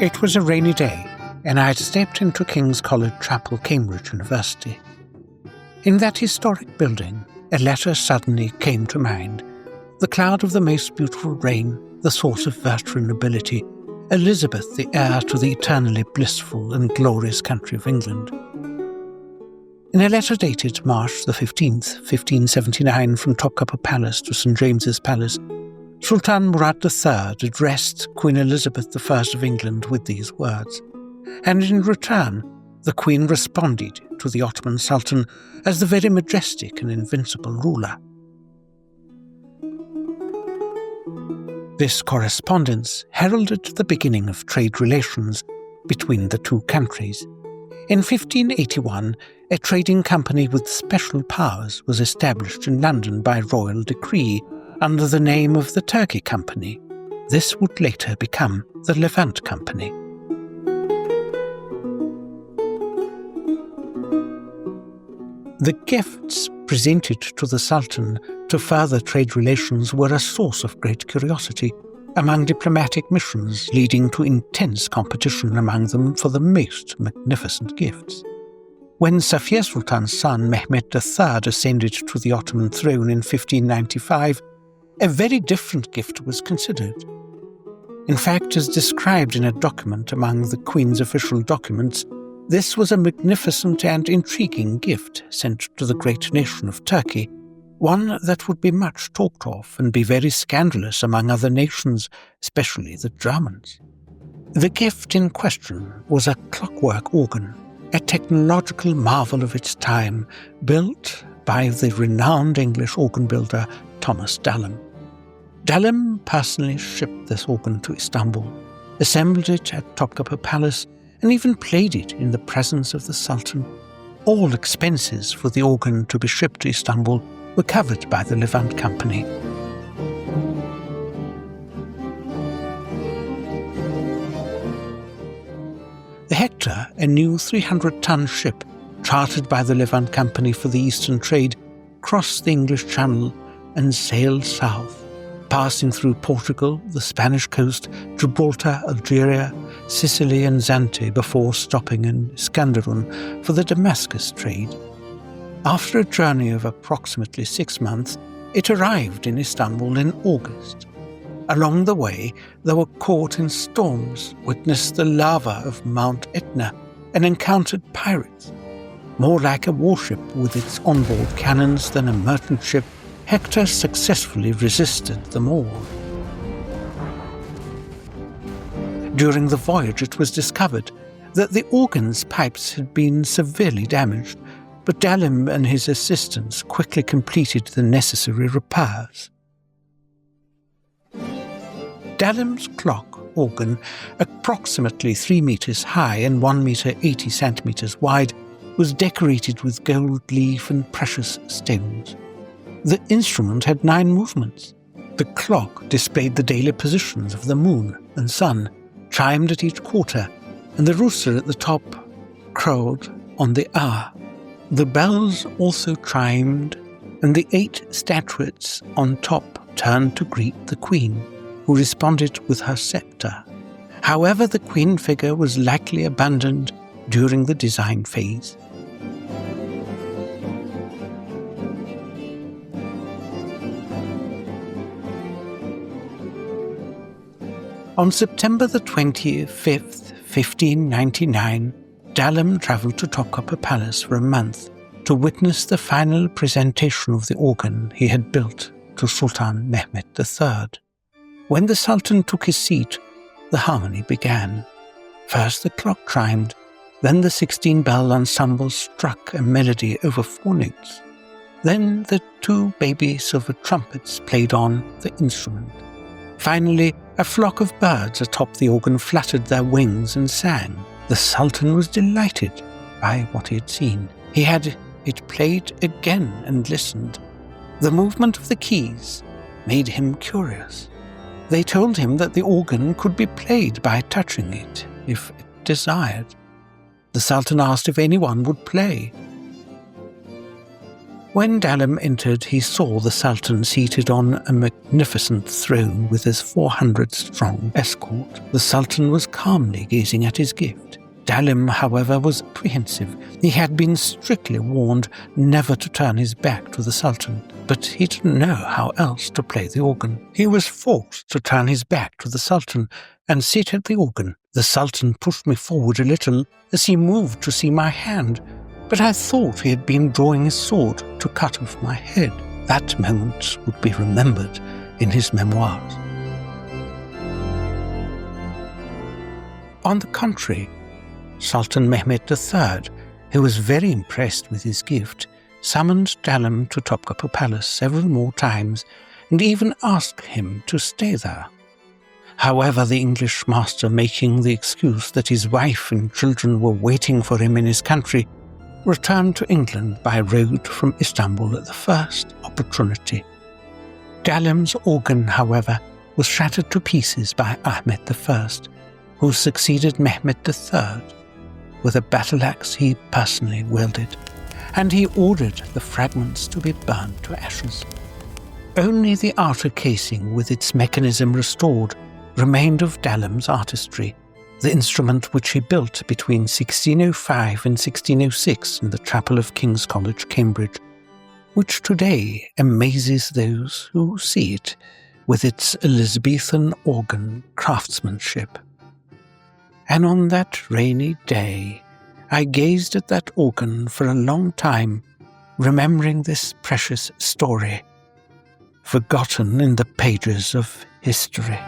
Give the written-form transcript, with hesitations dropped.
It was a rainy day, and I had stepped into King's College Chapel, Cambridge University. In that historic building, a letter suddenly came to mind. The cloud of the most beautiful reign, the source of virtue and nobility, Elizabeth, the heir to the eternally blissful and glorious country of England. In a letter dated March the 15th, 1579, from Topkapi Palace to St. James's Palace, Sultan Mehmed III addressed Queen Elizabeth I of England with these words, and in return the Queen responded to the Ottoman Sultan as the very majestic and invincible ruler. This correspondence heralded the beginning of trade relations between the two countries. In 1581, a trading company with special powers was established in London by royal decree under the name of the Turkey Company. This would later become the Levant Company. The gifts presented to the Sultan to further trade relations were a source of great curiosity among diplomatic missions, leading to intense competition among them for the most magnificent gifts. When Safiye Sultan's son Mehmed III ascended to the Ottoman throne in 1595, a very different gift was considered. In fact, as described in a document among the Queen's official documents, this was a magnificent and intriguing gift sent to the great nation of Turkey, one that would be much talked of and be very scandalous among other nations, especially the Germans. The gift in question was a clockwork organ, a technological marvel of its time, built by the renowned English organ builder Thomas Dallam. Dallam personally shipped this organ to Istanbul, assembled it at Topkapi Palace, and even played it in the presence of the Sultan. All expenses for the organ to be shipped to Istanbul were covered by the Levant Company. The Hector, a new 300-ton ship chartered by the Levant Company for the Eastern trade, crossed the English Channel and sailed south, passing through Portugal, the Spanish coast, Gibraltar, Algeria, Sicily and Zante before stopping in Iskenderun for the Damascus trade. After a journey of approximately 6 months, it arrived in Istanbul in August. Along the way, they were caught in storms, witnessed the lava of Mount Etna, and encountered pirates. More like a warship with its onboard cannons than a merchant ship, Hector successfully resisted them all. During the voyage, it was discovered that the organ's pipes had been severely damaged, but Dallam and his assistants quickly completed the necessary repairs. Dallam's clock organ, approximately 3 meters high and 1 meter 80 centimeters wide, was decorated with gold leaf and precious stones. The instrument had 9 movements. The clock displayed the daily positions of the moon and sun, chimed at each quarter, and the rooster at the top crowed on the hour. The bells also chimed, and the 8 statuettes on top turned to greet the Queen, who responded with her scepter. However, the Queen figure was likely abandoned during the design phase. On September the 25th, 1599, Dallam travelled to Topkapi Palace for a month to witness the final presentation of the organ he had built to Sultan Mehmed III. When the Sultan took his seat, the harmony began. First the clock chimed, then the 16-bell ensemble struck a melody over 4 notes. Then the 2 baby silver trumpets played on the instrument. Finally, a flock of birds atop the organ fluttered their wings and sang. The Sultan was delighted by what he had seen. He had it played again and listened. The movement of the keys made him curious. They told him that the organ could be played by touching it, if it desired. The Sultan asked if anyone would play. When Dallam entered, he saw the Sultan seated on a magnificent throne with his 400-strong escort. The Sultan was calmly gazing at his gift. Dallam, however, was apprehensive. He had been strictly warned never to turn his back to the Sultan, but he didn't know how else to play the organ. He was forced to turn his back to the Sultan and sit at the organ. The Sultan pushed me forward a little as he moved to see my hand, but I thought he had been drawing his sword to cut off my head. That moment would be remembered in his memoirs. On the contrary, Sultan Mehmed III, who was very impressed with his gift, summoned Dallam to Topkapi Palace several more times and even asked him to stay there. However, the English master, making the excuse that his wife and children were waiting for him in his country, returned to England by road from Istanbul at the first opportunity. Dallam's organ, however, was shattered to pieces by Ahmed I, who succeeded Mehmed III. With a battle-axe he personally wielded, and he ordered the fragments to be burned to ashes. Only the outer casing, with its mechanism restored, remained of Dallam's artistry, the instrument which he built between 1605 and 1606 in the chapel of King's College, Cambridge, which today amazes those who see it with its Elizabethan organ craftsmanship. And on that rainy day, I gazed at that organ for a long time, remembering this precious story, forgotten in the pages of history.